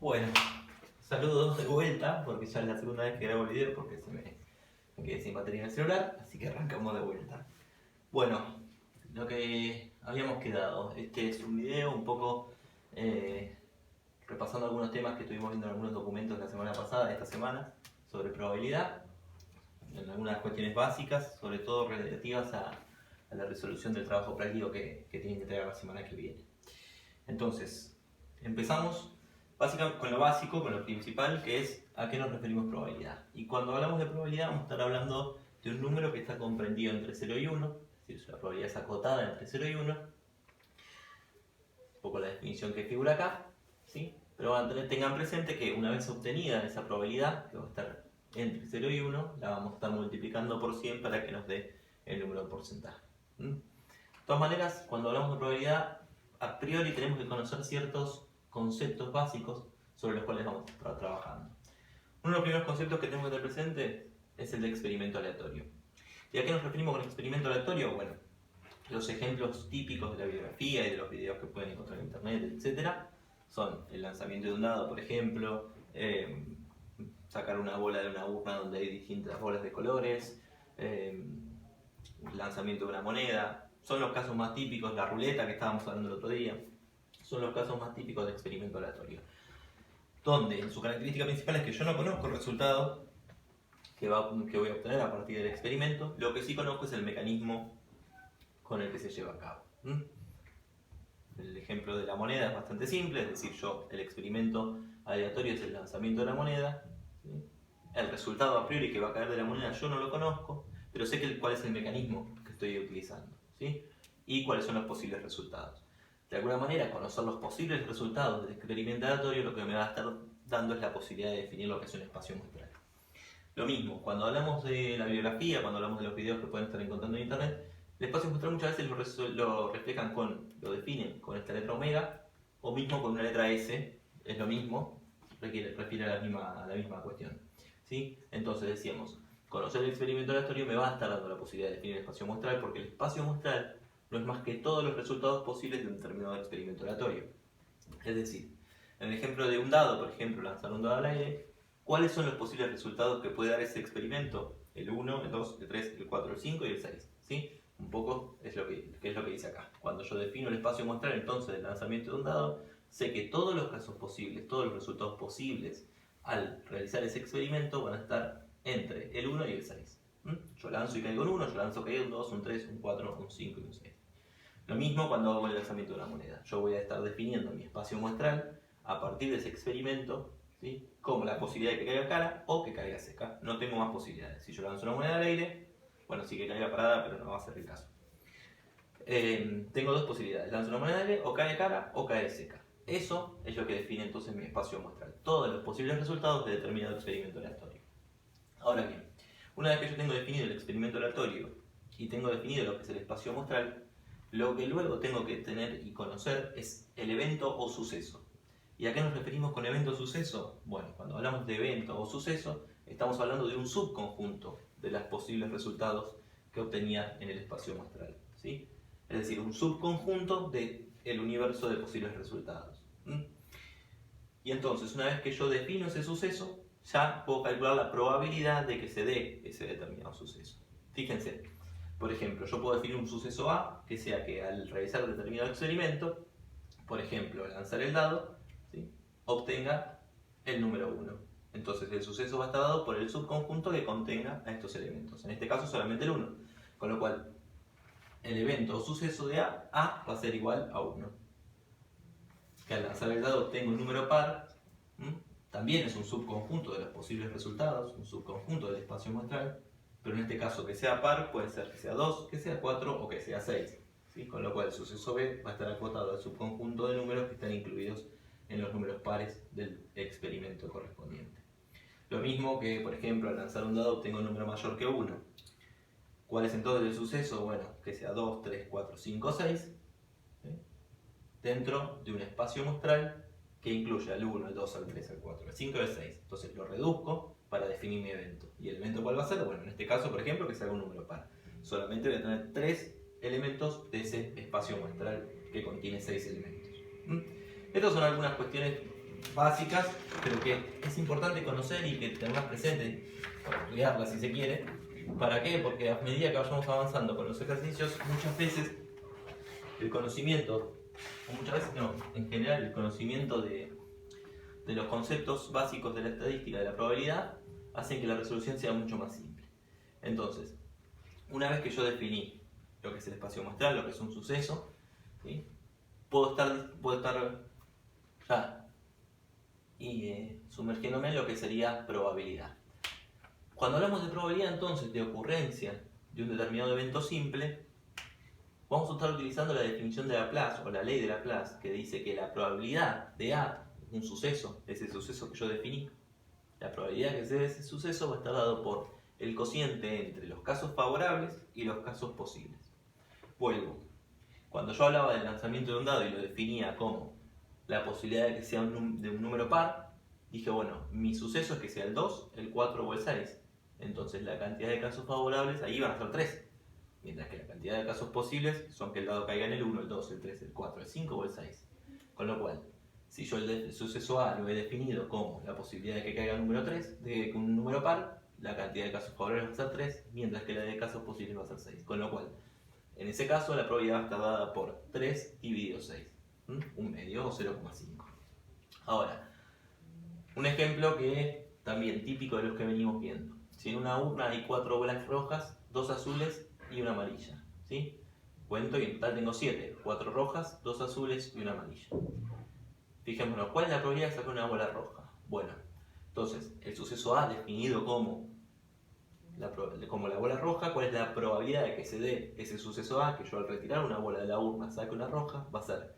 Bueno, saludos de vuelta, porque ya es la segunda vez que grabo el video porque me quedé sin batería en el celular, así que arrancamos de vuelta. Bueno, lo que habíamos quedado, este es un video un poco repasando algunos temas que estuvimos viendo en algunos documentos la semana pasada, esta semana, sobre probabilidad, en algunas cuestiones básicas, sobre todo relativas a la resolución del trabajo práctico que tienen que entregar la semana que viene. Entonces, empezamos básicamente con lo básico, con lo principal, que es a qué nos referimos probabilidad. Y cuando hablamos de probabilidad vamos a estar hablando de un número que está comprendido entre 0 y 1, es decir, la probabilidad es acotada entre 0 y 1, un poco la definición que figura acá, ¿sí? Pero tengan presente que una vez obtenida esa probabilidad, que va a estar entre 0 y 1, la vamos a estar multiplicando por 100 para que nos dé el número de porcentaje. De todas maneras, cuando hablamos de probabilidad, a priori tenemos que conocer ciertos conceptos básicos sobre los cuales vamos a estar trabajando. Uno de los primeros conceptos que tenemos que tener presente es el de experimento aleatorio. ¿Y a qué nos referimos con experimento aleatorio? Bueno, los ejemplos típicos de la bibliografía y de los videos que pueden encontrar en internet, etc., son el lanzamiento de un dado, por ejemplo, sacar una bola de una urna donde hay distintas bolas de colores, lanzamiento de una moneda. Son los casos más típicos, la ruleta que estábamos hablando el otro día, son los casos más típicos de experimento aleatorio. Donde su característica principal es que yo no conozco el resultado que voy a obtener a partir del experimento, lo que sí conozco es el mecanismo con el que se lleva a cabo. El ejemplo de la moneda es bastante simple, es decir, el experimento aleatorio es el lanzamiento de la moneda, ¿sí? El resultado a priori que va a caer de la moneda yo no lo conozco, pero sé cuál es el mecanismo que estoy utilizando, ¿sí? Y cuáles son los posibles resultados. De alguna manera, conocer los posibles resultados del experimento aleatorio lo que me va a estar dando es la posibilidad de definir lo que es un espacio muestral. Lo mismo, cuando hablamos de la bibliografía, cuando hablamos de los videos que pueden estar encontrando en internet, el espacio muestral muchas veces lo reflejan lo definen con esta letra omega, o mismo con una letra S, es lo mismo, refiere a la misma cuestión. ¿Sí? Entonces decíamos, conocer el experimento aleatorio me va a estar dando la posibilidad de definir el espacio muestral, porque el espacio muestral no es más que todos los resultados posibles de un determinado experimento aleatorio. Es decir, en el ejemplo de un dado, por ejemplo, lanzar un dado al aire, ¿cuáles son los posibles resultados que puede dar ese experimento? El 1, el 2, el 3, el 4, el 5 y el 6. ¿Sí? Un poco es lo que dice acá. Cuando yo defino el espacio muestral entonces del lanzamiento de un dado, sé que todos los casos posibles, todos los resultados posibles al realizar ese experimento van a estar entre el 1 y el 6. Yo lanzo y caigo en 1, yo lanzo y caigo en 2, un 3, un 4, un 5 y un 6. Lo mismo cuando hago el lanzamiento de una moneda. Yo voy a estar definiendo mi espacio muestral a partir de ese experimento, ¿sí? Como la posibilidad de que caiga cara o que caiga seca. No tengo más posibilidades. Si yo lanzo una moneda al aire, bueno, sí que caiga parada, pero no va a ser el caso. Tengo dos posibilidades. Lanzo una moneda al aire, o cae cara o cae seca. Eso es lo que define entonces mi espacio muestral. Todos los posibles resultados de determinado experimento aleatorio. Ahora bien, una vez que yo tengo definido el experimento aleatorio y tengo definido lo que es el espacio muestral, lo que luego tengo que tener y conocer es el evento o suceso. ¿Y a qué nos referimos con evento o suceso? Bueno, cuando hablamos de evento o suceso, estamos hablando de un subconjunto de los posibles resultados que obtenía en el espacio muestral, ¿sí? Es decir, un subconjunto del universo de posibles resultados. Y entonces, una vez que yo defino ese suceso, ya puedo calcular la probabilidad de que se dé ese determinado suceso. Fíjense, por ejemplo, yo puedo definir un suceso A, que sea que al realizar determinado experimento, por ejemplo, al lanzar el dado, ¿sí?, obtenga el número 1. Entonces el suceso va a estar dado por el subconjunto que contenga a estos elementos. En este caso solamente el 1. Con lo cual, el evento o suceso de A va a ser igual a 1. Que al lanzar el dado obtenga un número par, también es un subconjunto de los posibles resultados, un subconjunto del espacio muestral, pero en este caso que sea par puede ser que sea 2, que sea 4 o que sea 6. ¿Sí? Con lo cual el suceso B va a estar acotado al subconjunto de números que están incluidos en los números pares del experimento correspondiente. Lo mismo que, por ejemplo, al lanzar un dado obtengo un número mayor que 1. ¿Cuál es entonces el suceso? Bueno, que sea 2, 3, 4, 5, 6, ¿sí?, dentro de un espacio muestral que incluye al 1, al 2, al 3, al 4, al 5 y al 6. Entonces lo reduzco para definir mi evento. ¿Y el evento cuál va a ser? Bueno, en este caso, por ejemplo, que sea un número par. Solamente voy a tener 3 elementos de ese espacio muestral que contiene 6 elementos. Estas son algunas cuestiones básicas, pero que es importante conocer y que tenerlas presentes, o estudiarlas si se quiere. ¿Para qué? Porque a medida que vayamos avanzando con los ejercicios, muchas veces el conocimiento, o muchas veces no, en general el conocimiento de los conceptos básicos de la estadística, de la probabilidad, hacen que la resolución sea mucho más simple. Entonces, una vez que yo definí lo que es el espacio muestral, lo que es un suceso, ¿sí? puedo estar ya sumergiéndome en lo que sería probabilidad. Cuando hablamos de probabilidad, entonces, de ocurrencia de un determinado evento simple, vamos a estar utilizando la definición de Laplace, o la ley de Laplace, que dice que la probabilidad de A, un suceso, ese suceso que yo definí, la probabilidad que se dé ese suceso va a estar dado por el cociente entre los casos favorables y los casos posibles. Vuelvo. Cuando yo hablaba del lanzamiento de un dado y lo definía como la posibilidad de que sea de un número par, dije, bueno, mi suceso es que sea el 2, el 4 o el 6. Entonces la cantidad de casos favorables ahí van a ser 3. Mientras que la cantidad de casos posibles son que el dado caiga en el 1, el 2, el 3, el 4, el 5 o el 6. Con lo cual, si yo el suceso A lo he definido como la posibilidad de que caiga un número 3, de un número par, la cantidad de casos favorables va a ser 3, mientras que la de casos posibles va a ser 6. Con lo cual, en ese caso la probabilidad va a estar dada por 3 dividido 6, un medio o 0,5. Ahora, un ejemplo que también típico de los que venimos viendo. Si en una urna hay 4 bolas rojas, 2 azules y una amarilla, ¿sí? Cuento y en total tengo 7, 4 rojas, 2 azules y una amarilla. Fijémonos, ¿cuál es la probabilidad de sacar una bola roja? Bueno, entonces, el suceso A definido como la bola roja, ¿cuál es la probabilidad de que se dé ese suceso A? Que yo al retirar una bola de la urna saque una roja, va a ser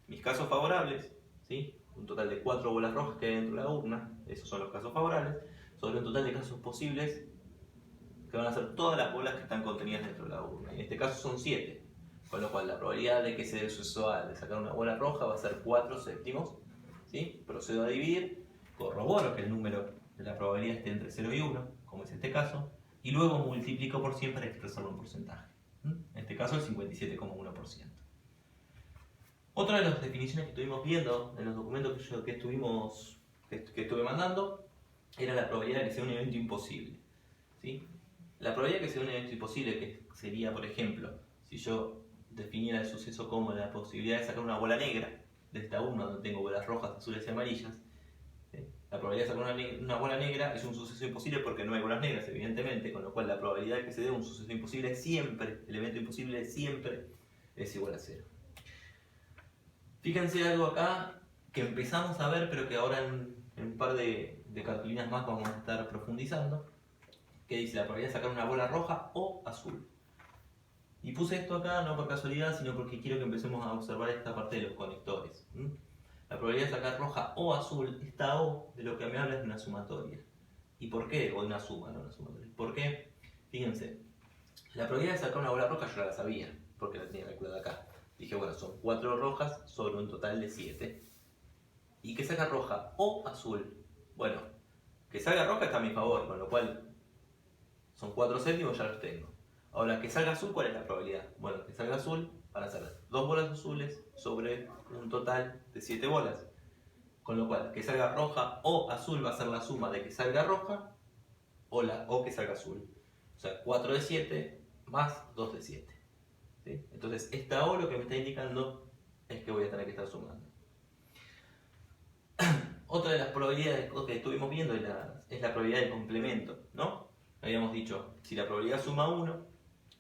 mis casos favorables, ¿sí? Un total de 4 bolas rojas que hay dentro de la urna, esos son los casos favorables, sobre un total de casos posibles, que van a ser todas las bolas que están contenidas dentro de la urna. En este caso son 7, con lo cual la probabilidad de que se dé el suceso A de sacar una bola roja va a ser 4 séptimos, ¿sí? Procedo a dividir, corroboro que el número de la probabilidad esté entre 0 y 1, como es este caso, y luego multiplico por 100 para expresarlo en porcentaje. En este caso el 57,1%. Otra de las definiciones que estuvimos viendo en los documentos que estuve mandando era la probabilidad de que sea un evento imposible, ¿sí? La probabilidad de que sea un evento imposible, que sería, por ejemplo, si yo definiera el suceso como la posibilidad de sacar una bola negra de esta urna donde tengo bolas rojas, azules y amarillas, ¿sí? La probabilidad de sacar una bola negra es un suceso imposible porque no hay bolas negras, evidentemente, con lo cual la probabilidad de que se dé un suceso imposible siempre, el evento imposible siempre es igual a 0. Fíjense algo acá que empezamos a ver, pero que ahora en un par de cartulinas más vamos a estar profundizando, que dice la probabilidad de sacar una bola roja o azul. Y puse esto acá no por casualidad, sino porque quiero que empecemos a observar esta parte de los conectores. La probabilidad de sacar roja o azul, esta O de lo que me habla es de una sumatoria. ¿Y por qué? O de una suma, no una sumatoria. ¿Por qué? Fíjense, la probabilidad de sacar una bola roja yo ya la sabía, porque la tenía calculada acá. Dije, bueno, son 4 rojas sobre un total de 7. Y que salga roja o azul. Bueno, que salga roja está a mi favor, con lo cual son 4 séptimos, ya los tengo. Ahora, que salga azul, ¿cuál es la probabilidad? Bueno, que salga azul van a ser 2 bolas azules sobre un total de 7 bolas. Con lo cual, que salga roja o azul va a ser la suma de que salga roja o que salga azul. O sea, 4 de 7 más 2 de 7. ¿Sí? Entonces, esta O lo que me está indicando es que voy a tener que estar sumando. Otra de las probabilidades que estuvimos viendo es la probabilidad de complemento, ¿no? Habíamos dicho, si la probabilidad suma 1,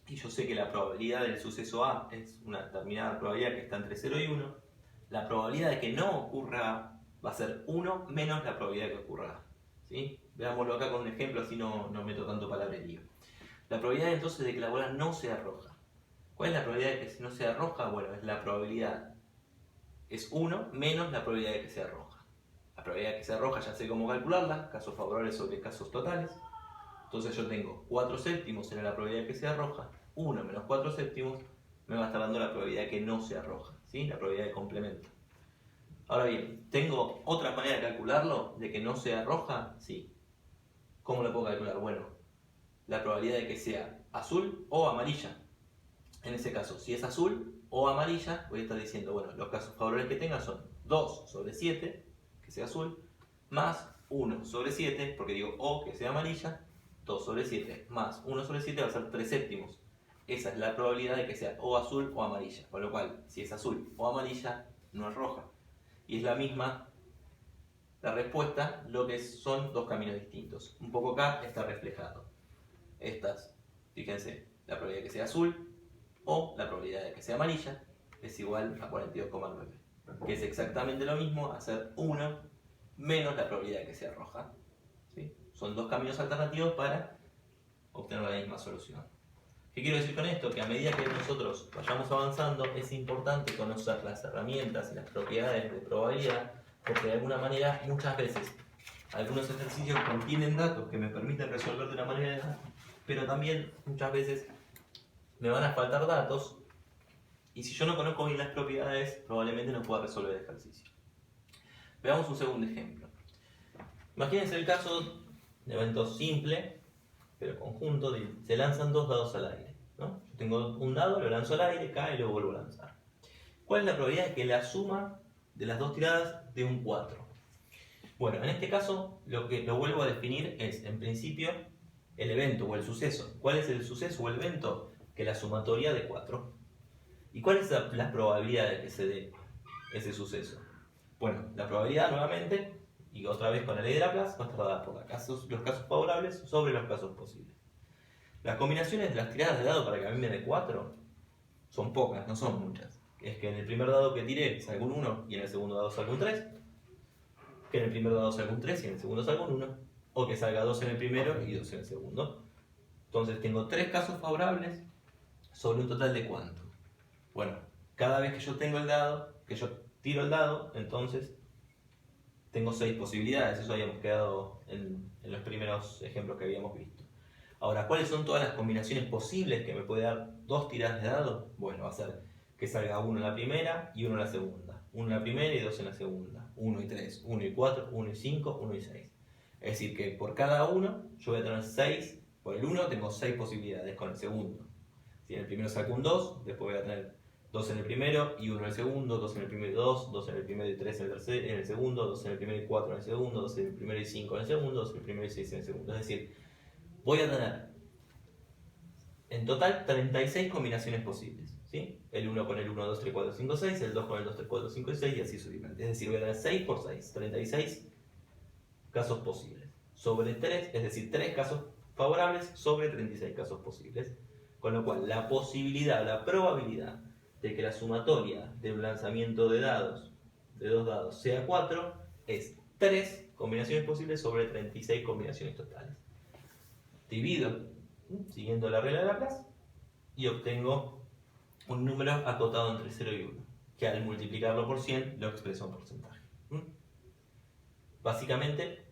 y yo sé que la probabilidad del suceso A es una determinada probabilidad que está entre 0 y 1, la probabilidad de que no ocurra va a ser 1 menos la probabilidad de que ocurra A. ¿Sí? Veámoslo acá con un ejemplo, así no meto tanto palabrerío. La probabilidad entonces de que la bola no sea roja. ¿Cuál es la probabilidad de que no sea roja? Bueno, es la probabilidad, es 1 menos la probabilidad de que sea roja. La probabilidad de que sea roja ya sé cómo calcularla, casos favorables sobre casos totales. Entonces yo tengo 4 séptimos en la probabilidad de que sea roja, 1 menos 4 séptimos me va a estar dando la probabilidad de que no sea roja, ¿sí? La probabilidad de complemento. Ahora bien, ¿tengo otra manera de calcularlo? ¿De que no sea roja? Sí. ¿Cómo lo puedo calcular? Bueno, la probabilidad de que sea azul o amarilla. En ese caso, si es azul o amarilla, voy a estar diciendo, bueno, los casos favorables que tenga son 2 sobre 7, que sea azul, más 1 sobre 7, porque digo O que sea amarilla, 2 sobre 7 más 1 sobre 7 va a ser 3 séptimos. Esa es la probabilidad de que sea o azul o amarilla, con lo cual, si es azul o amarilla, no es roja. Y es la misma la respuesta, lo que son dos caminos distintos. Un poco acá está reflejado. Estas, fíjense, la probabilidad de que sea azul o la probabilidad de que sea amarilla es igual a 42,9, que es exactamente lo mismo hacer 1 menos la probabilidad de que sea roja. ¿Sí? Son dos caminos alternativos para obtener la misma solución. ¿Qué quiero decir con esto? Que a medida que nosotros vayamos avanzando es importante conocer las herramientas y las propiedades de probabilidad, porque de alguna manera muchas veces algunos ejercicios contienen datos que me permiten resolver de una manera, pero también muchas veces me van a faltar datos y si yo no conozco bien las propiedades probablemente no pueda resolver el ejercicio. Veamos un segundo ejemplo. Imagínense el caso de evento simple, pero conjunto, se lanzan dos dados al aire, ¿no? Yo tengo un dado, lo lanzo al aire, cae y lo vuelvo a lanzar. ¿Cuál es la probabilidad de que la suma de las dos tiradas dé un 4? Bueno, en este caso lo que lo vuelvo a definir es, en principio, el evento o el suceso. ¿Cuál es el suceso o el evento? Que la sumatoria de 4. ¿Y cuál es la probabilidad de que se dé ese suceso? Bueno, la probabilidad nuevamente, y otra vez con la ley de Laplace, va a estar dada por los casos favorables sobre los casos posibles. Las combinaciones de las tiradas de dado para que a mí me dé 4 son pocas, no son muchas. Es que en el primer dado que tiré salga un 1 y en el segundo dado salga un 3. Que en el primer dado salga un 3 y en el segundo salga un 1. O que salga 2 en el primero y 2 en el segundo. Entonces tengo 3 casos favorables sobre un total de ¿cuánto? Bueno, cada vez que yo tengo el dado, que yo tiro el dado, entonces tengo 6 posibilidades. Eso habíamos quedado en los primeros ejemplos que habíamos visto. Ahora, ¿cuáles son todas las combinaciones posibles que me puede dar dos tiradas de dado? Bueno, va a ser que salga 1 en la primera y 1 en la segunda. 1 en la primera y 2 en la segunda. 1 y 3, 1 y 4, 1 y 5, 1 y 6. Es decir, que por cada uno yo voy a tener 6. Por el 1 tengo 6 posibilidades con el segundo. Si en el primero saco un 2, después voy a tener 2 en el primero y 1 en el segundo, 2 en el primero y 2, 2 en el primero y 3 en el segundo, 2 en el primero y 4 en el segundo, 2 en el primero y 5 en el segundo, 2 en el primero y 6 en el segundo. Es decir, voy a tener en total 36 combinaciones posibles. ¿Sí? El 1 con el 1, 2, 3, 4, 5, 6, el 2 con el 2, 3, 4, 5 y 6 y así sucesivamente. Es decir, voy a tener 6 por 6, 36 casos posibles. Sobre 3, es decir, 3 casos favorables sobre 36 casos posibles. Con lo cual, la posibilidad, la probabilidad de que la sumatoria de un lanzamiento de dados, de dos dados, sea 4, es 3 combinaciones posibles sobre 36 combinaciones totales. Divido, siguiendo la regla de Laplace, y obtengo un número acotado entre 0 y 1, que al multiplicarlo por 100 lo expreso en porcentaje. Básicamente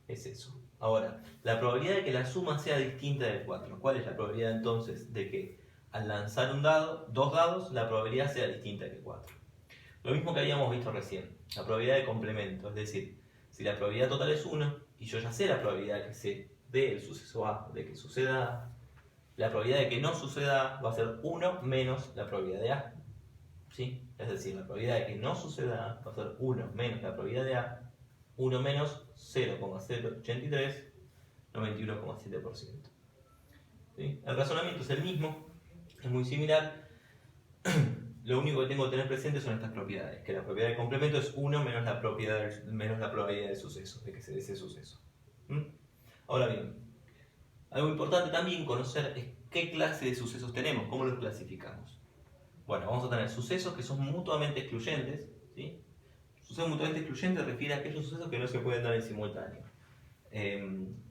es eso. Ahora, la probabilidad de que la suma sea distinta de 4. ¿Cuál es la probabilidad entonces de que al lanzar un dado, dos dados, la probabilidad sea distinta de 4? Lo mismo que habíamos visto recién, la probabilidad de complemento, es decir, si la probabilidad total es 1 y yo ya sé la probabilidad de que se dé el suceso A, de que suceda A, la probabilidad de que no suceda A va a ser 1 menos la probabilidad de A. ¿Sí? Es decir, la probabilidad de que no suceda A va a ser 1 menos la probabilidad de A, 1 menos 0,083, 91,7%. ¿Sí? El razonamiento es el mismo, es muy similar. Lo único que tengo que tener presente son estas propiedades, que la propiedad de complemento es 1 menos la probabilidad del suceso, de que se dé ese suceso. Ahora bien, algo importante también conocer es qué clase de sucesos tenemos, cómo los clasificamos. Bueno, vamos a tener sucesos que son mutuamente excluyentes, ¿sí? Sucesos mutuamente excluyentes refiere a aquellos sucesos que no se pueden dar en simultáneo.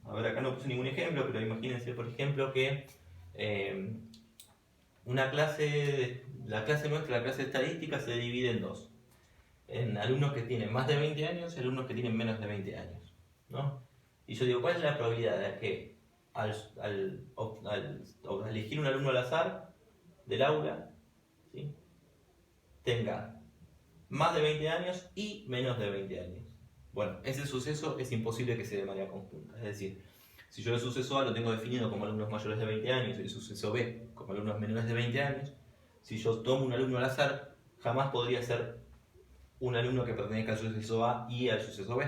A ver, acá no puse ningún ejemplo, pero imagínense, por ejemplo, que la clase nuestra, la clase de estadística, se divide en dos. En alumnos que tienen más de 20 años y alumnos que tienen menos de 20 años, ¿no? Y yo digo, ¿cuál es la probabilidad de que al elegir un alumno al azar del aula, ¿sí?, tenga más de 20 años y menos de 20 años? Bueno, ese suceso es imposible que se dé de manera conjunta. Es decir, si yo el suceso A lo tengo definido como alumnos mayores de 20 años y el suceso B como alumnos menores de 20 años, si yo tomo un alumno al azar, jamás podría ser un alumno que pertenezca al suceso A y al suceso B.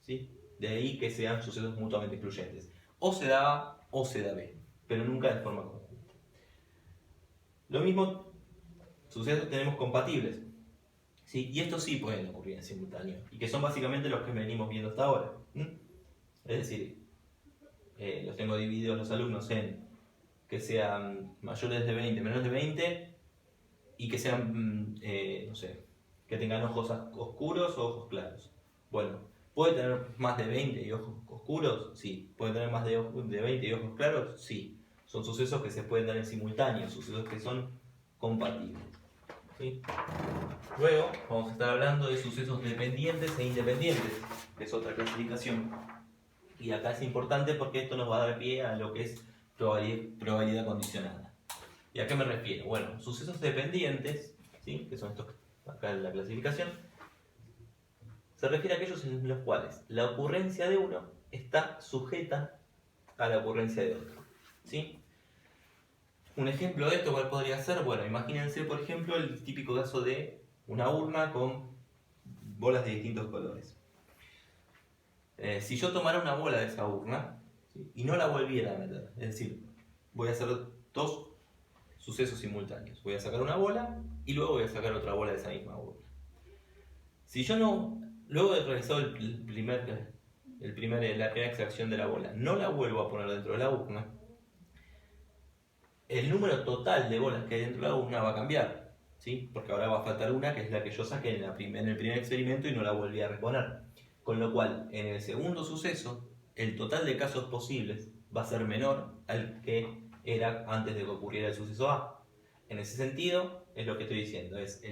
¿Sí? De ahí que sean sucesos mutuamente excluyentes. O se da A o se da B, pero nunca de forma conjunta. Lo mismo, sucesos tenemos compatibles. ¿Sí? Y estos sí pueden ocurrir en simultáneo, y que son básicamente los que venimos viendo hasta ahora. Es decir, los tengo divididos los alumnos en que sean mayores de 20, menores de 20, y que sean, no sé, que tengan ojos oscuros o ojos claros. Bueno, ¿puede tener más de 20 y ojos oscuros? Sí. ¿Puede tener más de 20 y ojos claros? Sí. Son sucesos que se pueden dar en simultáneo, sucesos que son compatibles. ¿Sí? Luego vamos a estar hablando de sucesos dependientes e independientes, que es otra clasificación. Y acá es importante porque esto nos va a dar pie a lo que es probabilidad condicionada. ¿Y a qué me refiero? Bueno, sucesos dependientes, ¿sí? Que son estos acá en la clasificación, se refiere a aquellos en los cuales la ocurrencia de uno está sujeta a la ocurrencia de otro. ¿Sí? Un ejemplo de esto, ¿cuál podría ser? Bueno, imagínense, por ejemplo, el típico caso de una urna con bolas de distintos colores. Si yo tomara una bola de esa urna, ¿sí? Y no la volviera a meter, es decir, voy a hacer dos sucesos simultáneos. Voy a sacar una bola y luego voy a sacar otra bola de esa misma urna. Si yo no, luego de realizar la primera extracción de la bola, no la vuelvo a poner dentro de la urna, el número total de bolas que hay dentro de la urna va a cambiar, ¿sí? Porque ahora va a faltar una, que es la que yo saqué en el primer experimento y no la volví a reponer. Con lo cual, en el segundo suceso, el total de casos posibles va a ser menor al que era antes de que ocurriera el suceso A. En ese sentido, es lo que estoy diciendo, es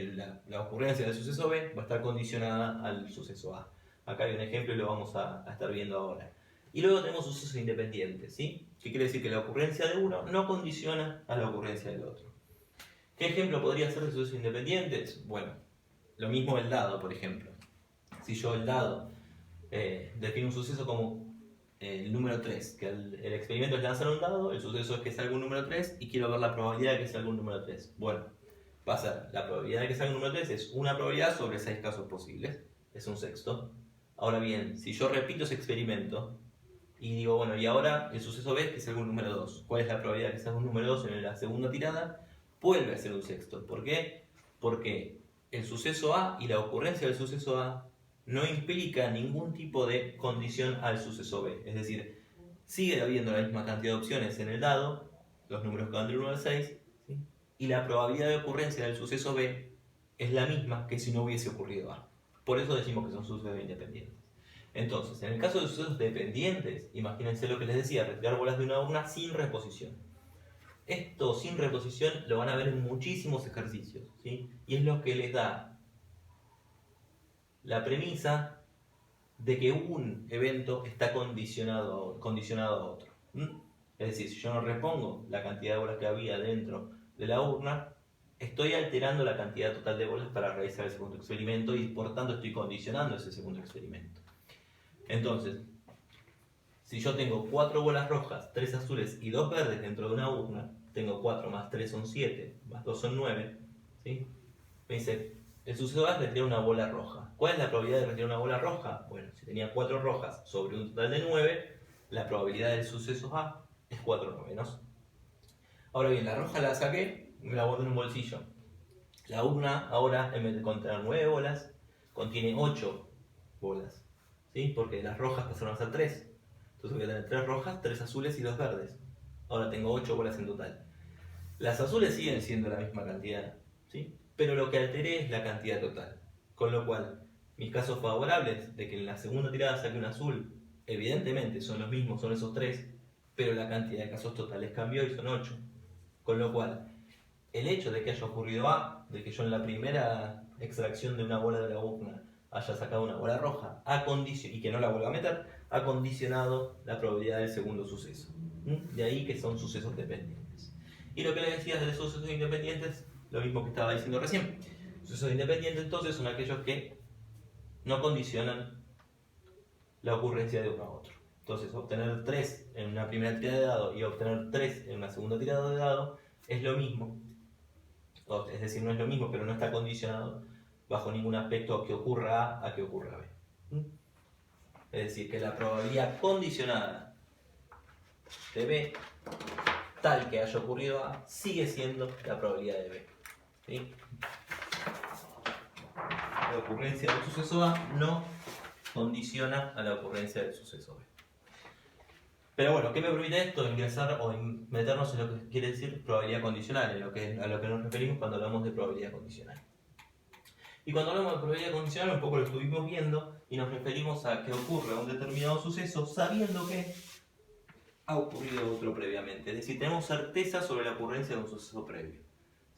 la ocurrencia del suceso B va a estar condicionada al suceso A. Acá hay un ejemplo y lo vamos a estar viendo ahora. Y luego tenemos sucesos independientes, ¿sí? Que quiere decir que la ocurrencia de uno no condiciona a la ocurrencia del otro. ¿Qué ejemplo podría ser de sucesos independientes? Bueno, lo mismo el dado, por ejemplo. Si yo el dado defino un suceso como el número 3, que el experimento es lanzar un dado, el suceso es que salga un número 3 y quiero ver la probabilidad de que salga un número 3. Bueno, va a ser la probabilidad de que salga un número 3 es una probabilidad sobre 6 casos posibles, es un sexto. Ahora bien, si yo repito ese experimento y digo, bueno, y ahora el suceso B es que salga un número 2, ¿cuál es la probabilidad de que salga un número 2 en la segunda tirada? Vuelve a ser un sexto. ¿Por qué? Porque el suceso A y la ocurrencia del suceso A no implica ningún tipo de condición al suceso B. Es decir, sigue habiendo la misma cantidad de opciones en el dado, los números que van del 1 al 6, ¿sí? Y la probabilidad de ocurrencia del suceso B es la misma que si no hubiese ocurrido A. Por eso decimos que son sucesos independientes. Entonces, en el caso de sucesos dependientes, imagínense lo que les decía, retirar bolas de una urna sin reposición. Esto sin reposición lo van a ver en muchísimos ejercicios, ¿sí? Y es lo que les da la premisa de que un evento está condicionado a otro. Es decir, si yo no repongo la cantidad de bolas que había dentro de la urna, estoy alterando la cantidad total de bolas para realizar el segundo experimento y por tanto estoy condicionando ese segundo experimento. Entonces, si yo tengo 4 bolas rojas, 3 azules y 2 verdes dentro de una urna, tengo 4 más 3 son 7, más 2 son 9, ¿sí? Me dice, el suceso A es retirar una bola roja. ¿Cuál es la probabilidad de retirar una bola roja? Bueno, si tenía 4 rojas sobre un total de 9, la probabilidad del suceso A es 4 novenos. Ahora bien, la roja la saqué, me la guardo en un bolsillo. La urna ahora, en vez de contener 9 bolas, contiene 8 bolas, ¿sí? Porque las rojas pasaron a ser 3. Entonces voy a tener 3 rojas, 3 azules y 2 verdes. Ahora tengo 8 bolas en total. Las azules siguen siendo la misma cantidad, ¿sí? Pero lo que alteré es la cantidad total. Con lo cual, mis casos favorables de que en la segunda tirada saque un azul, evidentemente son los mismos, son esos 3, pero la cantidad de casos totales cambió y son 8. Con lo cual, el hecho de que haya ocurrido A, de que yo en la primera extracción de una bola de la urna haya sacado una bola roja y que no la vuelva a meter, ha condicionado la probabilidad del segundo suceso. De ahí que son sucesos dependientes. Y lo que les decía de sucesos independientes, lo mismo que estaba diciendo recién. Sucesos independientes entonces son aquellos que no condicionan la ocurrencia de uno a otro. Entonces, obtener 3 en una primera tirada de dado y obtener 3 en una segunda tirada de dado es lo mismo. Es decir, no es lo mismo, pero no está condicionado bajo ningún aspecto que ocurra A que ocurra B. Es decir, que la probabilidad condicionada de B, tal que haya ocurrido A, sigue siendo la probabilidad de B. ¿Sí? La ocurrencia del suceso A no condiciona a la ocurrencia del suceso B. Pero bueno, ¿qué me permite esto? Ingresar o meternos en lo que quiere decir probabilidad condicional, a lo que nos referimos cuando hablamos de probabilidad condicional. Y cuando hablamos de probabilidad condicional, un poco lo estuvimos viendo y nos referimos a que ocurre un determinado suceso sabiendo que ha ocurrido otro previamente. Es decir, tenemos certeza sobre la ocurrencia de un suceso previo.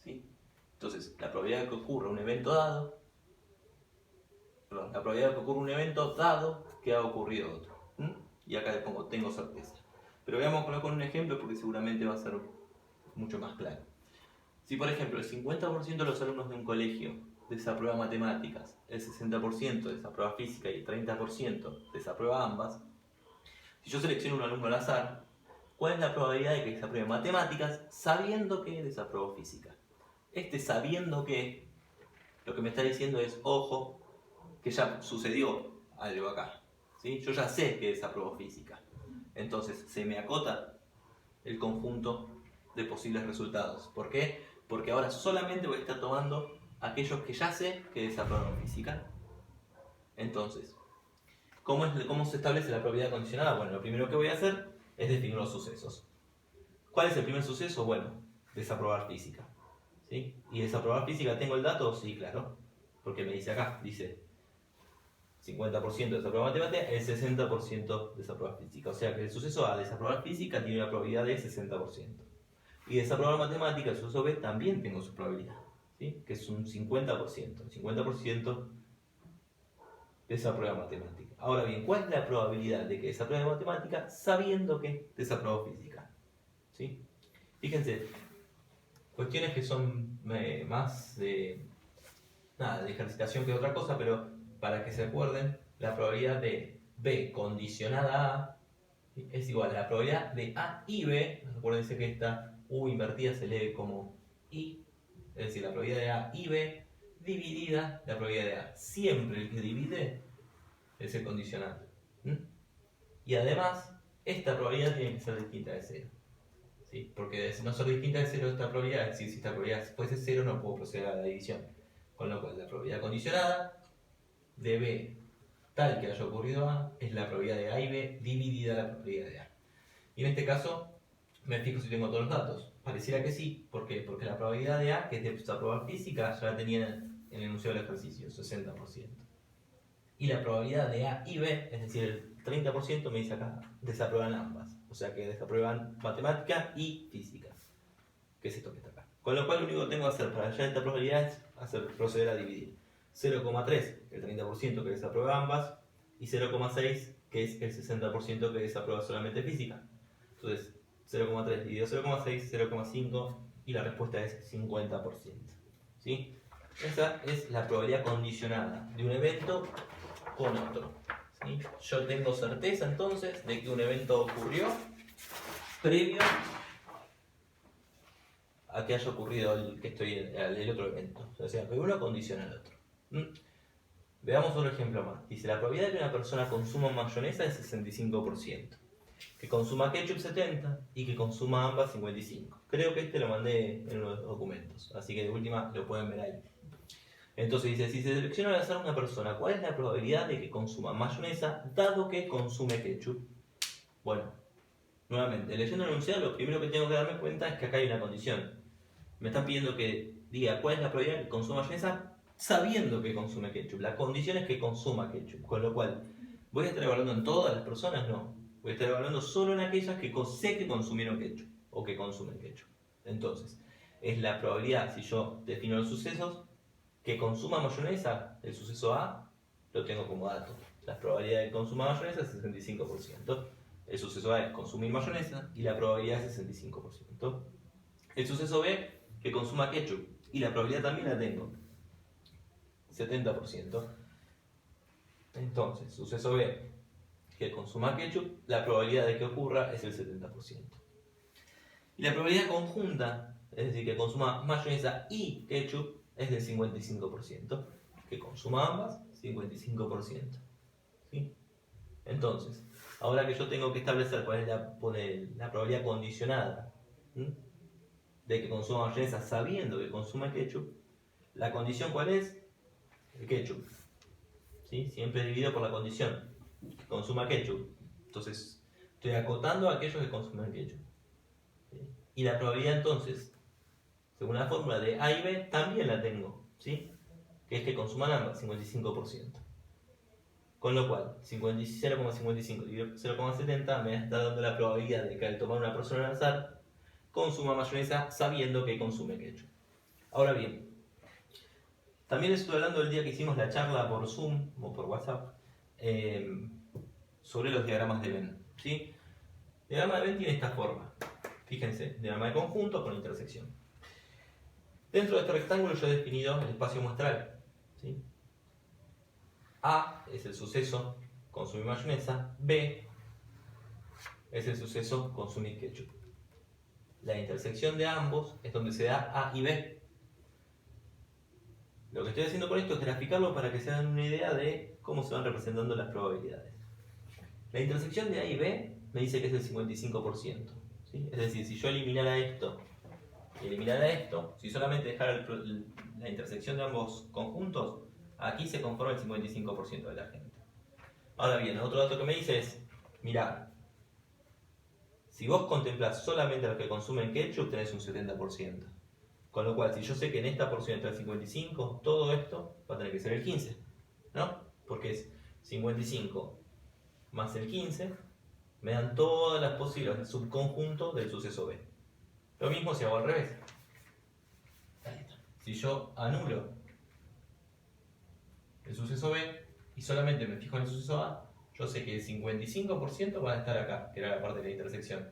¿Sí? Entonces, la probabilidad de que ocurra un evento dado, la probabilidad de que ocurra un evento dado que ha ocurrido otro. Y acá le pongo tengo certeza. Pero veámoslo con un ejemplo porque seguramente va a ser mucho más claro. Si por ejemplo el 50% de los alumnos de un colegio desaprueba matemáticas, el 60% desaprueba física y el 30% desaprueba ambas, si yo selecciono un alumno al azar, ¿cuál es la probabilidad de que desapruebe matemáticas sabiendo que desaprobó física? Sabiendo que, lo que me está diciendo es, ojo, que ya sucedió algo acá. ¿Sí? Yo ya sé que desaprobó física. Entonces se me acota el conjunto de posibles resultados. ¿Por qué? Porque ahora solamente voy a estar tomando aquellos que ya sé que desaprobaron física. Entonces, ¿cómo se establece la probabilidad condicionada? Bueno, lo primero que voy a hacer es definir los sucesos. ¿Cuál es el primer suceso? Bueno, desaprobar física. ¿Sí? ¿Y desaprobar física tengo el dato? Sí, claro. Porque me dice acá, dice 50% desaprobar matemática, el 60% desaprobar física. O sea que el suceso A, desaprobar física, tiene una probabilidad de 60%. Y desaprobar matemática, el suceso B, también tengo su probabilidad, ¿sí? Que es un 50%. El 50% desaprueba matemática. Ahora bien, ¿cuál es la probabilidad de que desapruebe matemática sabiendo que desaprobó física? ¿Sí? Fíjense, cuestiones que son más de ejercitación que otra cosa, pero para que se acuerden, la probabilidad de B condicionada a es igual a la probabilidad de A y B. Acuérdense que esta U invertida se lee como I, es decir, la probabilidad de A y B dividida la probabilidad de A. Siempre el que divide es el condicional. Y además, esta probabilidad tiene que ser distinta de 0. ¿Sí? Porque de no ser distinta de 0 esta probabilidad, es decir, si esta probabilidad fuese 0 no puedo proceder a la división. Con lo cual la probabilidad condicionada de B tal que haya ocurrido A es la probabilidad de A y B dividida la probabilidad de A. Y en este caso me fijo si tengo todos los datos. Pareciera que sí. ¿Por qué? Porque la probabilidad de A, que es de desaprobar física, ya la tenía en el enunciado del ejercicio, 60%. Y la probabilidad de A y B, es decir, el 30% me dice acá, desaprueban ambas. O sea que desaprueban matemática y física, que es esto que está acá. Con lo cual lo único que tengo que hacer para hallar esta probabilidad es proceder a dividir 0,3, el 30% que desaprueba ambas, y 0,6, que es el 60% que desaprueba solamente física. Entonces, 0,3 dividido 0,6, 0,5, y la respuesta es 50%. ¿Sí? Esa es la probabilidad condicionada de un evento con otro. ¿Sí? Yo tengo certeza entonces de que un evento ocurrió previo a que haya ocurrido el otro evento. O sea, que uno condiciona al otro. Veamos otro ejemplo más. Dice, la probabilidad de que una persona consuma mayonesa es 65%, que consuma ketchup 70% y que consuma ambas 55%. Creo que lo mandé en los documentos, así que de última lo pueden ver ahí. Entonces dice, si se selecciona al azar una persona, ¿cuál es la probabilidad de que consuma mayonesa dado que consume ketchup? Bueno, nuevamente, leyendo el enunciado, lo primero que tengo que darme cuenta es que acá hay una condición. Me están pidiendo que diga cuál es la probabilidad de que consuma mayonesa sabiendo que consume ketchup. La condición es que consuma ketchup, con lo cual, ¿voy a estar evaluando en todas las personas? No. Voy a estar evaluando solo en aquellas que sé que consumieron ketchup o que consumen ketchup. Entonces, es la probabilidad, si yo defino los sucesos, que consuma mayonesa, el suceso A, lo tengo como dato. La probabilidad de que consuma mayonesa es 65%. El suceso A es consumir mayonesa y la probabilidad es 65%. El suceso B, que consuma ketchup, y la probabilidad también la tengo, 70%. Entonces, suceso B, que consuma ketchup, la probabilidad de que ocurra es el 70%. Y la probabilidad conjunta, es decir, que consuma mayonesa y ketchup, es del 55%. que consuma ambas, 55%. ¿Sí? Entonces, ahora que yo tengo que establecer cuál es la probabilidad condicionada, ¿sí?, de que consuma mayonesa sabiendo que consuma ketchup, la condición ¿cuál es? El ketchup. ¿Sí? Siempre dividido por la condición que consuma ketchup. Entonces, estoy acotando a aquellos que consumen ketchup. ¿Sí? Y la probabilidad entonces, según la fórmula de A y B, también la tengo, ¿sí?, que es que consuman ambas, 55%. Con lo cual, 0,55 dividido por 0,70 me está dando la probabilidad de que al tomar una persona al azar consuma mayonesa sabiendo que consume ketchup. Ahora bien, también estuve hablando el día que hicimos la charla por Zoom o por WhatsApp sobre los diagramas de Venn, ¿sí? El diagrama de Venn tiene esta forma. Fíjense, diagrama de conjunto con intersección. Dentro de este rectángulo yo he definido el espacio muestral, ¿sí? A es el suceso consumir mayonesa, B es el suceso consumir ketchup. La intersección de ambos es donde se da A y B. Lo que estoy haciendo con esto es graficarlo para que se hagan una idea de cómo se van representando las probabilidades. La intersección de A y B me dice que es el 55%. ¿Sí? Es decir, si yo eliminara esto y eliminara esto, si solamente dejara la intersección de ambos conjuntos, aquí se conforma el 55% de la gente. Ahora bien, otro dato que me dice es, mirá, si vos contemplás solamente a los que consumen ketchup, tenés un 70%. Con lo cual, si yo sé que en esta porción está el 55, todo esto va a tener que ser el 15, ¿no? Porque es 55 más el 15, me dan todas las posibilidades del subconjunto del suceso B. Lo mismo si hago al revés. Si yo anulo el suceso B y solamente me fijo en el suceso A, yo sé que el 55% van a estar acá, que era la parte de la intersección.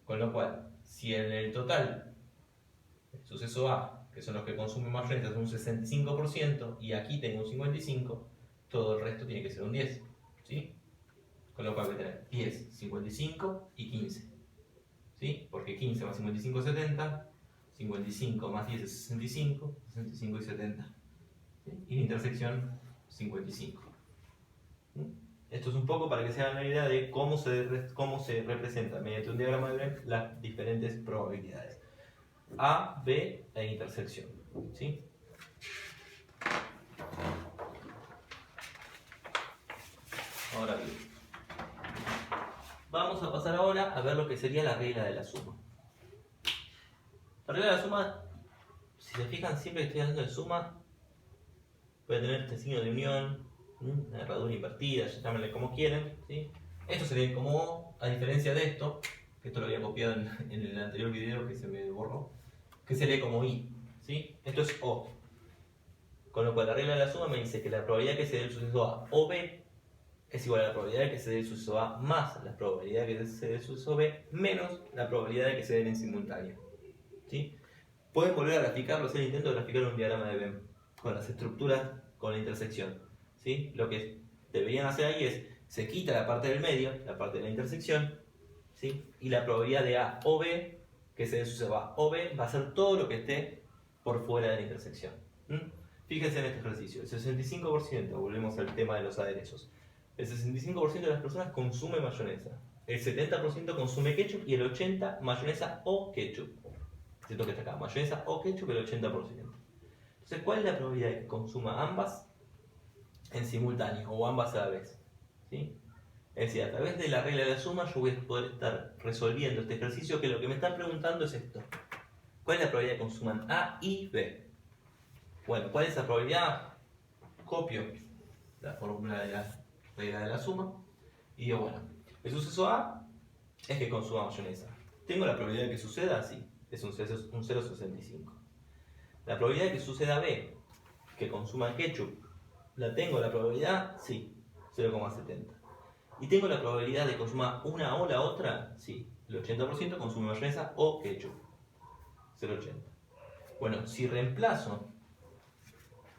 Con lo cual, si en el total el suceso A, que son los que consumen mayonesa, es un 65% y aquí tengo un 55%, todo el resto tiene que ser un 10%. ¿Sí? Con lo cual voy a tener 10, 55 y 15. ¿Sí? Porque 15 más 55 es 70, 55 más 10 es 65, 65 y 70. ¿Sí? Y la intersección 55. ¿Sí? Esto es un poco para que se hagan la idea de cómo se representan mediante un diagrama de Venn las diferentes probabilidades. A, B e intersección. ¿Sí? Ahora bien, vamos a pasar ahora a ver lo que sería la regla de la suma. La regla de la suma, si se fijan, siempre que estoy hablando de suma, voy a tener este signo de unión, una herradura invertida, llámenle como quieren, ¿sí? Esto se lee como O, a diferencia de esto, que esto lo había copiado en el anterior video que se me borró, que se lee como I, ¿sí? Esto es O. Con lo cual la regla de la suma me dice que la probabilidad que se dé el suceso A o B es igual a la probabilidad de que se dé el suceso A más la probabilidad de que se dé el suceso B menos la probabilidad de que se den en simultáneo. ¿Sí? Pueden volver a graficarlo, hacer el intento de graficar un diagrama de Venn con las estructuras, con la intersección. ¿Sí? Lo que deberían hacer ahí es, se quita la parte del medio, la parte de la intersección, ¿sí? Y la probabilidad de A o B, que se dé el suceso A o B, va a ser todo lo que esté por fuera de la intersección. Fíjense en este ejercicio, el 65%, volvemos al tema de los aderezos, el 65% de las personas consume mayonesa, el 70% consume ketchup y el 80% mayonesa o ketchup. Siento que está acá, mayonesa o ketchup el 80%. Entonces, ¿cuál es la probabilidad de que consuma ambas en simultáneo o ambas a la vez? ¿Sí? Es decir, a través de la regla de la suma yo voy a poder estar resolviendo este ejercicio que lo que me están preguntando es esto. ¿Cuál es la probabilidad de que consuman A y B? Bueno, ¿cuál es la probabilidad? Copio la fórmula de la regla de la suma y digo, bueno, el suceso A es que consuma mayonesa. ¿Tengo la probabilidad de que suceda? Sí, es un 0,65. La probabilidad de que suceda B, que consuma ketchup, ¿la tengo la probabilidad? Sí, 0,70. ¿Y tengo la probabilidad de que consuma una o la otra? Sí, el 80% consume mayonesa o ketchup, 0,80. Bueno, si reemplazo,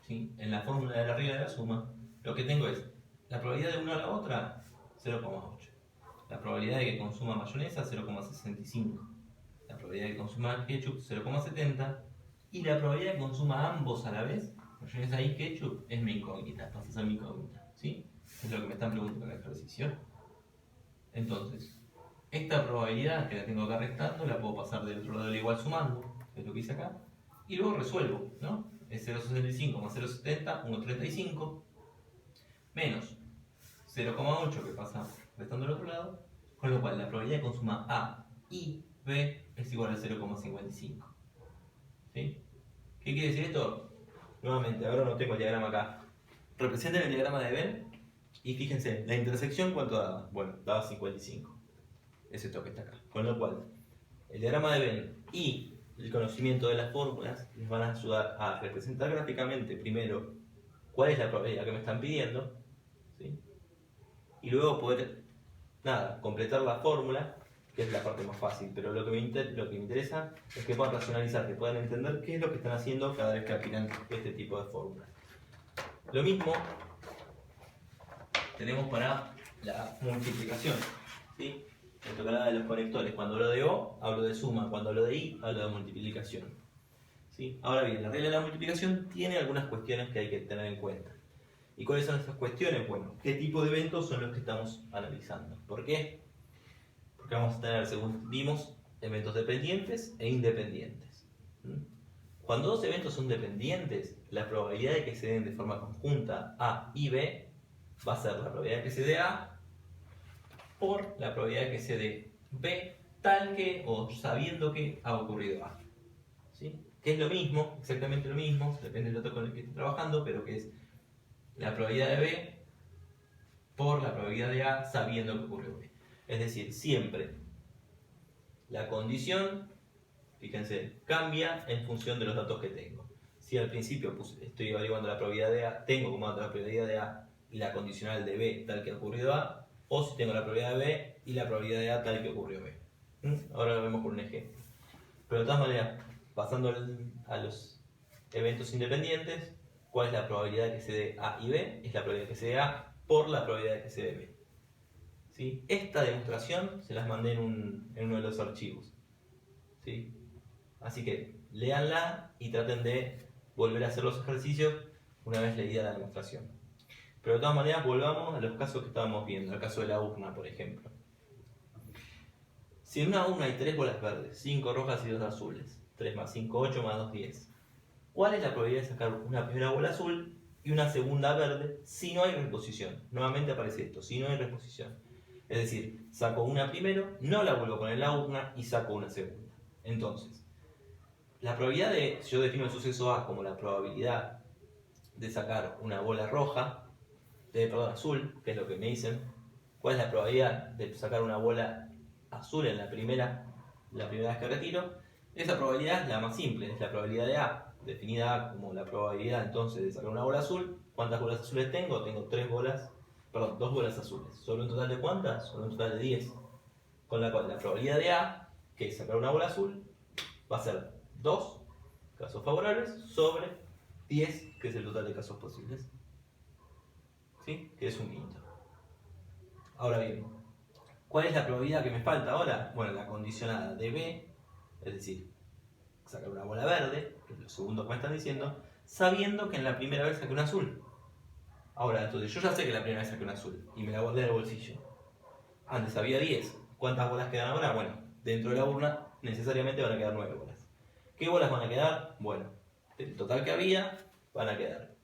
¿sí?, en la fórmula de la regla de la suma, lo que tengo es la probabilidad de una a la otra, 0,8. La probabilidad de que consuma mayonesa, 0,65. La probabilidad de que consuma ketchup, 0,70. Y la probabilidad de que consuma ambos a la vez, mayonesa y ketchup es mi incógnita, pasa a ser mi incógnita, ¿sí? Es lo que me están preguntando en el ejercicio. Entonces, esta probabilidad que la tengo acá restando, la puedo pasar del otro lado del igual sumando, que es lo que hice acá, y luego resuelvo, ¿no? Es 0,65 más 0,70, 1,35, menos 0,8 que pasa restando del otro lado, con lo cual la probabilidad de que consuma A y B es igual a 0,55. ¿Sí? ¿Qué quiere decir esto? Nuevamente, ahora no tengo el diagrama acá. Representen el diagrama de Venn y fíjense, la intersección ¿cuánto daba? Bueno, daba 55. Es esto que está acá. Con lo cual, el diagrama de Venn y el conocimiento de las fórmulas les van a ayudar a representar gráficamente primero cuál es la probabilidad que me están pidiendo, ¿sí? Y luego poder, nada, completar la fórmula, que es la parte más fácil, pero lo que me interesa es que puedan racionalizar, que puedan entender qué es lo que están haciendo cada vez que aplican este tipo de fórmulas. Lo mismo tenemos para la multiplicación, ¿sí? Esto que habla de los conectores. Cuando hablo de O, hablo de suma. Cuando hablo de I, hablo de multiplicación, ¿sí? Ahora bien, la regla de la multiplicación tiene algunas cuestiones que hay que tener en cuenta. ¿Y cuáles son esas cuestiones? Bueno, ¿qué tipo de eventos son los que estamos analizando? ¿Por qué? Porque vamos a tener, según vimos, eventos dependientes e independientes. Cuando dos eventos son dependientes, la probabilidad de que se den de forma conjunta A y B va a ser la probabilidad de que se dé A por la probabilidad de que se dé B tal que o sabiendo que ha ocurrido A. ¿Sí? Que es lo mismo, exactamente lo mismo, depende del dato con el que esté trabajando, pero que es la probabilidad de B por la probabilidad de A sabiendo que ocurrió B. Es decir, siempre la condición, fíjense, cambia en función de los datos que tengo. Si al principio estoy averiguando la probabilidad de A, tengo como dato la probabilidad de A y la condicional de B tal que ha ocurrido A, o si tengo la probabilidad de B y la probabilidad de A tal que ocurrió B. Ahora lo vemos con un ejemplo. Pero de todas maneras, pasando a los eventos independientes, ¿cuál es la probabilidad de que se dé A y B? Es la probabilidad de que se dé A por la probabilidad de que se dé B. ¿Sí? Esta demostración se las mandé en uno de los archivos. ¿Sí? Así que léanla y traten de volver a hacer los ejercicios una vez leída la demostración. Pero de todas maneras, volvamos a los casos que estábamos viendo, al caso de la urna, por ejemplo. Si en una urna hay 3 bolas verdes, 5 rojas y 2 azules, 3 más 5, 8 más 2, 10. ¿Cuál es la probabilidad de sacar una primera bola azul y una segunda verde si no hay reposición? Nuevamente aparece esto, si no hay reposición. Es decir, saco una primero, no la vuelvo a poner en la urna y saco una segunda. Entonces, la probabilidad de, si yo defino el suceso A como la probabilidad de sacar una bola roja, perdón, azul, que es lo que me dicen, ¿cuál es la probabilidad de sacar una bola azul en la primera vez que retiro? Esa probabilidad es la más simple, es la probabilidad de A, definida A como la probabilidad entonces de sacar una bola azul. ¿Cuántas bolas azules tengo? Tengo 2 bolas azules. ¿Sobre un total de cuántas? Sobre un total de 10. Con la cual la probabilidad de A, que es sacar una bola azul, va a ser 2 casos favorables sobre 10, que es el total de casos posibles. ¿Sí? Que es un quinto. Ahora bien, ¿cuál es la probabilidad que me falta ahora? Bueno, la condicionada de B, es decir, sacar una bola verde, que es lo segundo que me están diciendo, sabiendo que en la primera vez saqué un azul. Ahora, entonces, yo ya sé que la primera vez saqué un azul y me la guardé en el bolsillo. Antes había 10. ¿Cuántas bolas quedan ahora? Bueno, dentro de la urna necesariamente van a quedar 9 bolas. ¿Qué bolas van a quedar? Bueno, del total que había, van a quedar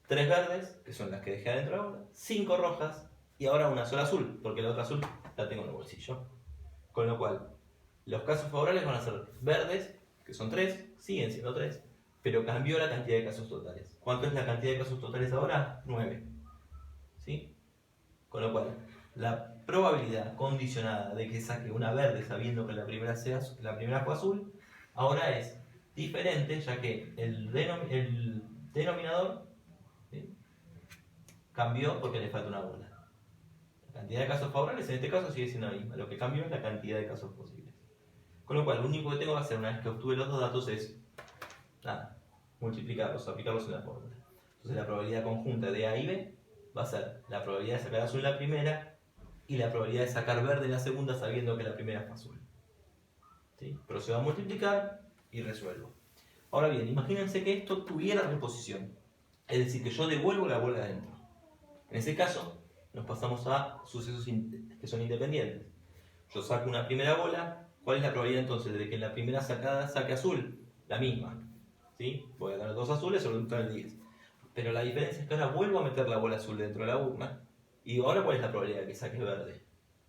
3 verdes, que son las que dejé adentro ahora, 5 rojas y ahora una sola azul, porque la otra azul la tengo en el bolsillo. Con lo cual, los casos favorables van a ser verdes, que son 3, siguen siendo 3, pero cambió la cantidad de casos totales. ¿Cuánto es la cantidad de casos totales ahora? 9. ¿Sí? Con lo cual, la probabilidad condicionada de que saque una verde sabiendo que la primera fue azul, ahora es diferente, ya que el denominador, ¿sí?, cambió porque le falta una bola. La cantidad de casos favorables en este caso sigue siendo la misma, lo que cambió es la cantidad de casos posibles. Con lo cual, lo único que tengo que hacer una vez que obtuve los dos datos es, nada, multiplicarlos, aplicarlos en la fórmula. Entonces la probabilidad conjunta de A y B va a ser la probabilidad de sacar azul en la primera y la probabilidad de sacar verde en la segunda sabiendo que la primera fue azul. ¿Sí? Procedo a multiplicar y resuelvo. Ahora bien, imagínense que esto tuviera reposición, es decir, que yo devuelvo la bola adentro. En ese caso, nos pasamos a sucesos que son independientes. Yo saco una primera bola, ¿cuál es la probabilidad entonces de que en la primera sacada saque azul? La misma, ¿sí? Voy a dar 2 azules sobre un total de 10. Pero la diferencia es que ahora vuelvo a meter la bola azul dentro de la urna, y digo, ¿ahora cuál es la probabilidad de que saque verde?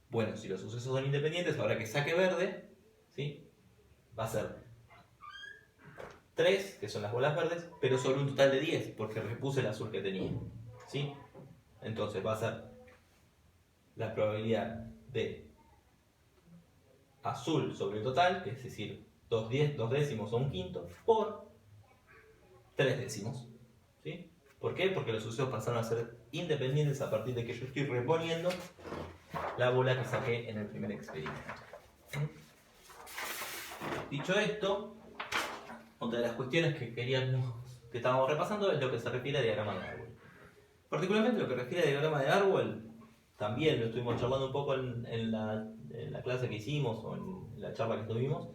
Bueno, si los sucesos son independientes, ahora que saque verde, ¿sí? Va a ser 3, que son las bolas verdes, pero sobre un total de 10, porque repuse el azul que tenía, ¿sí? Entonces va a ser la probabilidad de azul sobre el total, que es decir, 2 décimos o un quinto, por 3 décimos, ¿sí? ¿Por qué? Porque los sucesos pasaron a ser independientes a partir de que yo estoy reponiendo la bola que saqué en el primer experimento. Dicho esto, otra de las cuestiones que estábamos repasando es lo que se refiere a diagrama de árbol. Particularmente lo que refiere a diagrama de árbol, también lo estuvimos charlando un poco en la clase que hicimos o en la charla que tuvimos.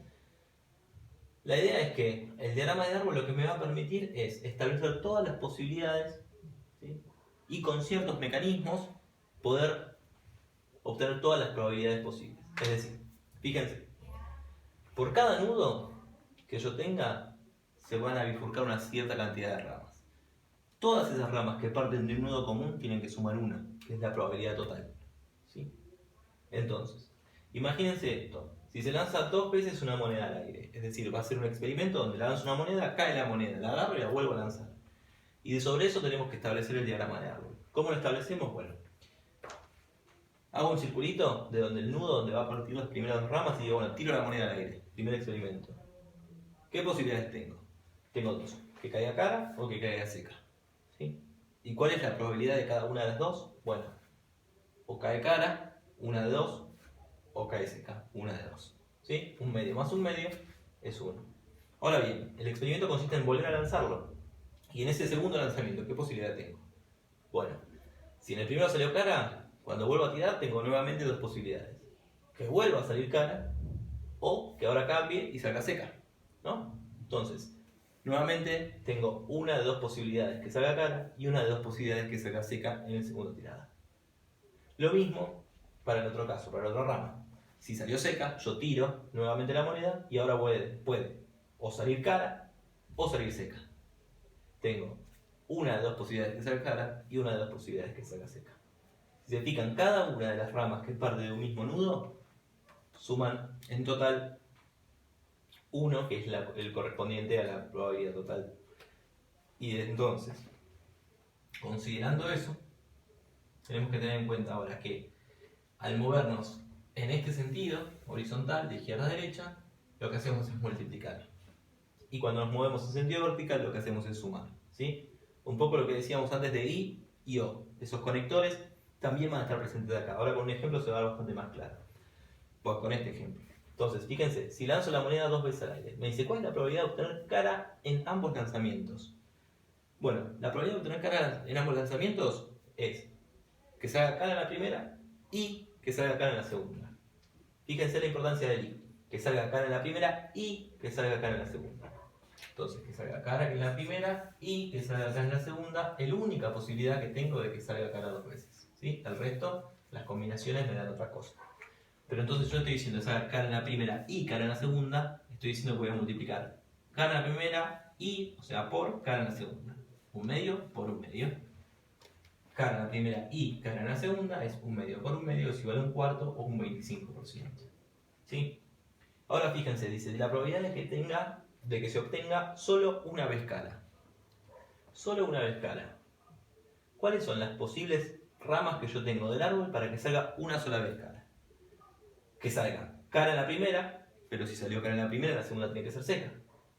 La idea es que el diagrama de árbol lo que me va a permitir es establecer todas las posibilidades, ¿sí? Y con ciertos mecanismos poder obtener todas las probabilidades posibles. Es decir, fíjense, por cada nudo que yo tenga se van a bifurcar una cierta cantidad de ramas. Todas esas ramas que parten de un nudo común tienen que sumar una, que es la probabilidad total, ¿sí? Entonces, imagínense esto. Si se lanza 2 veces una moneda al aire, es decir, va a ser un experimento donde lanzo una moneda, cae la moneda, la agarro y la vuelvo a lanzar. Y sobre eso tenemos que establecer el diagrama de árbol. ¿Cómo lo establecemos? Bueno, hago un circulito de donde el nudo, donde va a partir las primeras 2 ramas, y digo, bueno, tiro la moneda al aire. Primer experimento. ¿Qué posibilidades tengo? Tengo 2. Que caiga cara o que caiga seca, ¿sí? ¿Y cuál es la probabilidad de cada una de las dos? Bueno, o cae cara, una de 2, o cae seca, una de 2. ¿Sí? Un medio más un medio es 1. Ahora bien, el experimento consiste en volver a lanzarlo. Y en ese segundo lanzamiento, ¿qué posibilidad tengo? Bueno, si en el primero salió cara, cuando vuelvo a tirar tengo nuevamente 2 posibilidades. Que vuelva a salir cara, o que ahora cambie y salga seca, ¿no? Entonces, nuevamente tengo una de 2 posibilidades que salga cara y una de 2 posibilidades que salga seca en el segundo tirada. Lo mismo para el otro caso, para la otra rama. Si salió seca, yo tiro nuevamente la moneda y ahora puede o salir cara o salir seca. Tengo una de 2 posibilidades que salga cara y una de 2 posibilidades que salga seca. Si se fijan, cada una de las ramas que parte de un mismo nudo suman en total 1, que es el correspondiente a la probabilidad total. Y entonces, considerando eso, tenemos que tener en cuenta ahora que al movernos en este sentido, horizontal, de izquierda a derecha, lo que hacemos es multiplicar. Y cuando nos movemos en sentido vertical, lo que hacemos es sumar, ¿sí? Un poco lo que decíamos antes de I y O. Esos conectores también van a estar presentes acá. Ahora con un ejemplo se va a ver bastante más claro. Pues con este ejemplo. Entonces, fíjense, si lanzo la moneda 2 veces al aire, me dice, ¿cuál es la probabilidad de obtener cara en ambos lanzamientos? Bueno, la probabilidad de obtener cara en ambos lanzamientos es que salga cara en la primera y que salga cara en la segunda. Fíjense la importancia del I. Que salga cara en la primera y que salga cara en la segunda. Entonces, que salga cara en la primera y que salga cara en la segunda es la única posibilidad que tengo de que salga cara 2 veces, ¿sí? El resto, las combinaciones me dan otra cosa. Pero entonces yo estoy diciendo que salga cara en la primera y cara en la segunda, estoy diciendo que voy a multiplicar cara en la primera y, o sea, por cara en la segunda. Un medio por un medio. Cara en la primera y cara en la segunda es un medio por un medio, es igual a un cuarto o un 25%. ¿Sí? Ahora fíjense, dice, la probabilidad de que se obtenga solo una vez cara. Solo una vez cara. ¿Cuáles son las posibles ramas que yo tengo del árbol para que salga una sola vez cara? Que salga cara en la primera, pero si salió cara en la primera, la segunda tiene que ser seca,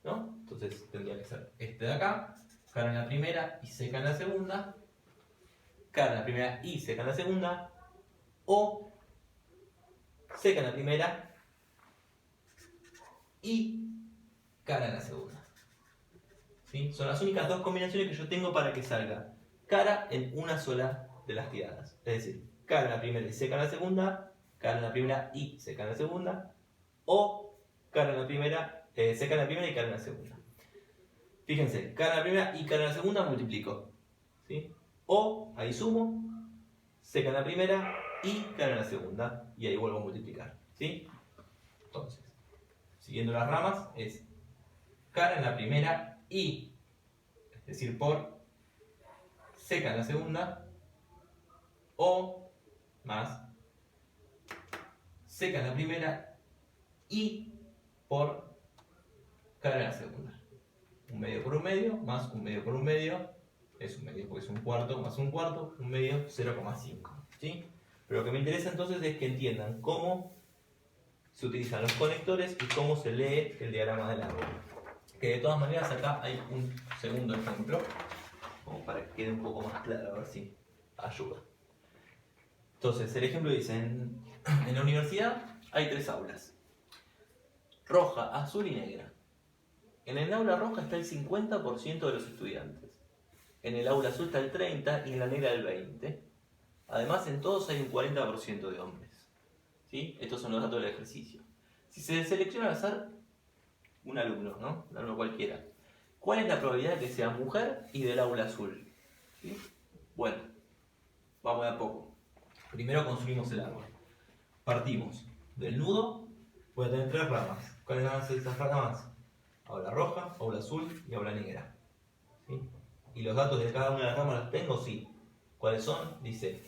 ¿no? Entonces tendría que ser este de acá, cara en la primera y seca en la segunda, cara en la primera y seca en la segunda, o seca en la primera y cara en la segunda. ¿Sí? Son las únicas 2 combinaciones que yo tengo para que salga cara en una sola de las tiradas. Es decir, cara en la primera y seca en la segunda, cara en la primera y seca en la segunda, o cara en la primera, seca en la primera y cara en la segunda. Fíjense, k en la primera y k en la segunda multiplico. ¿Sí? O, ahí sumo, c en la primera y k en la segunda. Y ahí vuelvo a multiplicar. ¿Sí? Entonces, siguiendo las ramas, es k en la primera y, es decir, por c en la segunda, o más c en la primera y por k en la segunda. Un medio por un medio, más un medio por un medio, es un medio porque es un cuarto más un cuarto, un medio 0,5. ¿Sí? Pero lo que me interesa entonces es que entiendan cómo se utilizan los conectores y cómo se lee el diagrama del árbol. Que de todas maneras acá hay un segundo ejemplo, como para que quede un poco más claro, a ver si ayuda. Entonces, el ejemplo dice, en la universidad hay 3 aulas, roja, azul y negra. En el aula roja está el 50% de los estudiantes, en el aula azul está el 30% y en la negra el 20%. Además, en todos hay un 40% de hombres. ¿Sí? Estos son los datos del ejercicio. Si se selecciona al azar un alumno, ¿no? Un alumno cualquiera, ¿cuál es la probabilidad de que sea mujer y del aula azul? ¿Sí? Bueno, vamos de a poco. Primero construimos el árbol. Partimos del nudo, voy a tener 3 ramas. ¿Cuáles van a ser esas ramas? Aula roja, aula azul y aula negra. ¿Sí? ¿Y los datos de cada una de las ramas los tengo? Sí. ¿Cuáles son? Dice,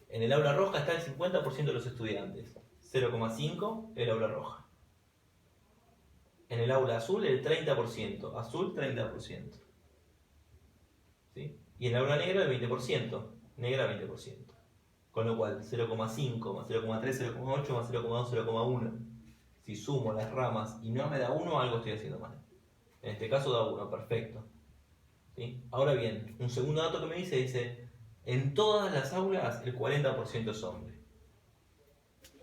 en el aula roja está el 50% de los estudiantes, 0,5 el aula roja. En el aula azul el 30%, azul 30%. ¿Sí? Y en el aula negra el 20%, negra 20%. Con lo cual 0,5 más 0,3, 0,8 más 0,2, 0,1. Si sumo las ramas y no me da 1, algo estoy haciendo mal. En este caso da 1, perfecto. ¿Sí? Ahora bien, un segundo dato que me dice, en todas las aulas el 40% es hombre.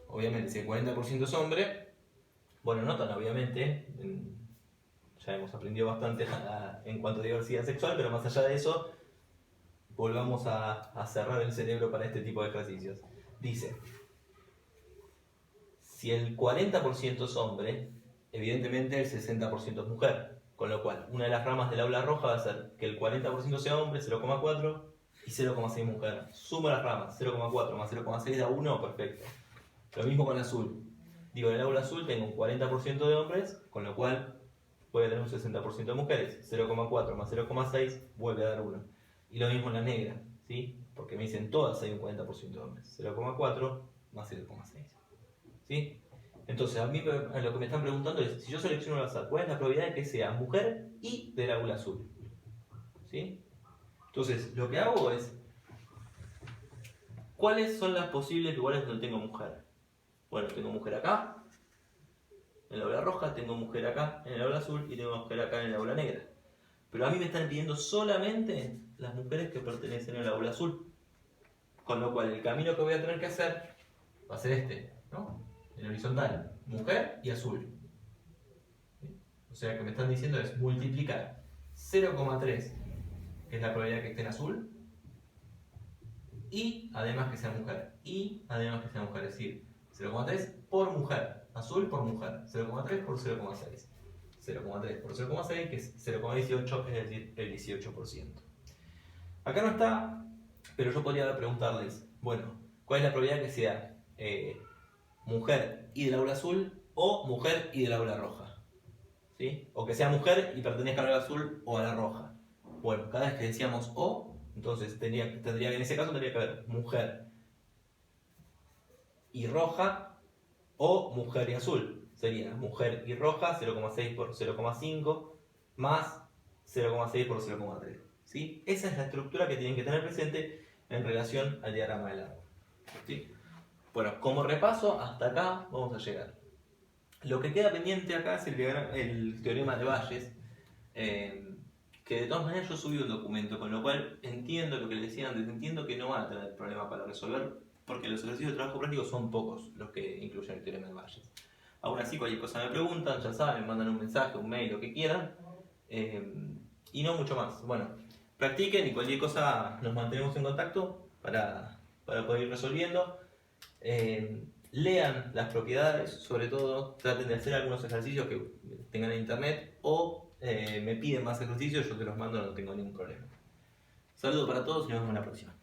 Obviamente, si el 40% es hombre, bueno, no tan obviamente, ya hemos aprendido bastante en cuanto a diversidad sexual, pero más allá de eso, volvamos a cerrar el cerebro para este tipo de ejercicios. Dice, si el 40% es hombre, evidentemente el 60% es mujer. Con lo cual, una de las ramas del aula roja va a ser que el 40% sea hombre, 0,4, y 0,6 mujer. Sumo las ramas, 0,4 más 0,6 da 1, perfecto. Lo mismo con el azul. Digo, en el aula azul tengo un 40% de hombres, con lo cual voy a tener un 60% de mujeres. 0,4 más 0,6 vuelve a dar 1. Y lo mismo en la negra, ¿sí? Porque me dicen todas hay un 40% de hombres. 0,4 más 0,6. ¿Sí? Entonces, a mí lo que me están preguntando es, si yo selecciono al azar, ¿cuál es la probabilidad de que sea mujer y del aula azul? ¿Sí? Entonces, lo que hago es, ¿cuáles son las posibles lugares donde tengo mujer? Bueno, tengo mujer acá, en el aula roja, tengo mujer acá, en el aula azul, y tengo mujer acá en el aula negra. Pero a mí me están pidiendo solamente las mujeres que pertenecen al aula azul. Con lo cual, el camino que voy a tener que hacer va a ser este, ¿no? En horizontal, mujer y azul. ¿Sí? O sea, que me están diciendo es multiplicar 0,3, que es la probabilidad que esté en azul, y además que sea mujer. Y además que sea mujer, es decir, 0,3 por mujer, azul por mujer, 0,3 por 0,6. 0,3 por 0,6, que es 0,18, es decir, el 18%. Acá no está, pero yo podría preguntarles, bueno, ¿cuál es la probabilidad que sea mujer y del aula azul o mujer y del aula roja? ¿Sí? O que sea mujer y pertenezca al aula azul o a la roja. Bueno, cada vez que decíamos o, entonces en ese caso tendría que haber mujer y roja o mujer y azul. Sería mujer y roja, 0,6 por 0,5 más 0,6 por 0,3. ¿Sí? Esa es la estructura que tienen que tener presente en relación al diagrama del árbol. ¿Sí? Bueno, como repaso, hasta acá vamos a llegar. Lo que queda pendiente acá es el teorema de Bayes, que de todas maneras yo subí un documento, con lo cual entiendo lo que les decía antes, entiendo que no van a tener problema para resolver, porque los ejercicios de trabajo práctico son pocos los que incluyen el teorema de Bayes. Aún así, cualquier cosa me preguntan, ya saben, mandan un mensaje, un mail, lo que quieran, y no mucho más. Bueno, practiquen y cualquier cosa nos mantenemos en contacto para poder ir resolviendo. Lean las propiedades, sobre todo traten de hacer algunos ejercicios que tengan en internet o me piden más ejercicios, yo te los mando, no tengo ningún problema. Saludo para todos y nos vemos en la próxima.